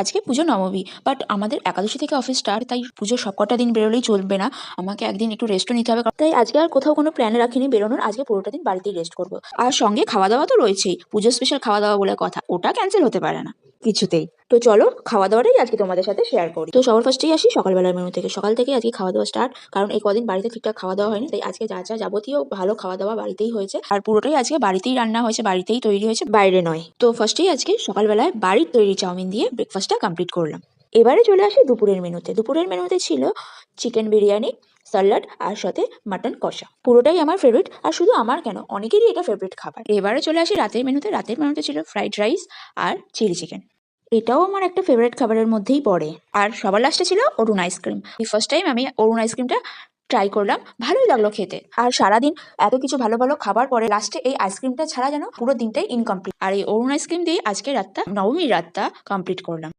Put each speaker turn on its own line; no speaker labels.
আজকে পুজো নবমী, বাট আমাদের একাদশী থেকে অফিস স্টার্ট, তাই পুজোর সবকটা দিন বেরোলেই চলবে না, আমাকে একদিন একটু রেস্টও নিতে হবে। তাই আজকে আর কোথাও কোনো প্ল্যান রাখিনি বেরোনোর, আজকে পুরোটা দিন বাড়িতেই রেস্ট করবো। আর সঙ্গে খাওয়া দাওয়া তো রয়েছেই, পুজো স্পেশাল খাওয়া দাওয়া বলে কথা, ওটা ক্যান্সেল হতে পারে না কিছুতেই। তো চলো খাওয়া দাওয়াটাই আজকে তোমাদের সাথে শেয়ার করি। তো সবার ফার্স্টেই আসি সকালবেলার মেনু থেকে। সকাল থেকে আজকে খাওয়া দাওয়া স্টার্ট, কারণ এই কদিন বাড়িতে ঠিকঠাক খাওয়া দাওয়া হয়নি, তাই আজকে যা যা যাবতীয় ভালো খাওয়া দাওয়া বাড়িতেই হয়েছে। আর পুরোটাই আজকে বাড়িতেই রান্না হয়েছে, বাড়িতেই তৈরি হয়েছে, বাইরে নয়। তো ফার্স্টেই আজকে সকালবেলায় বাড়ির তৈরি চাউমিন দিয়ে ব্রেকফাস্টটা কমপ্লিট করলাম। এবারে চলে আসি দুপুরের মেনুতে। দুপুরের মেনুতে ছিল চিকেন বিরিয়ানি, স্যালাড আর সাথে মাটন কষা। পুরোটাই আমার ফেভারিট, আর শুধু আমার কেন, অনেকেরই এটা ফেভারিট খাবার। এবারে চলে আসি রাতের মেনুতে। রাতের মেনুতে ছিল ফ্রাইড রাইস আর চিলি চিকেন, এটাও আমার একটা ফেভারিট খাবারের মধ্যেই পড়ে। আর সবার লাস্টে ছিল অরুণ আইসক্রিম। এই ফার্স্ট টাইম আমি অরুণ আইসক্রিমটা ট্রাই করলাম, ভালোই লাগলো খেতে। আর সারাদিন এত কিছু ভালো ভালো খাবার পরে লাস্টে এই আইসক্রিমটা ছাড়া যেন পুরো দিনটাই ইনকমপ্লিট। আর এই অরুণ আইসক্রিম দিয়ে আজকে রাতটা, নবমীর রাতটা কমপ্লিট করলাম।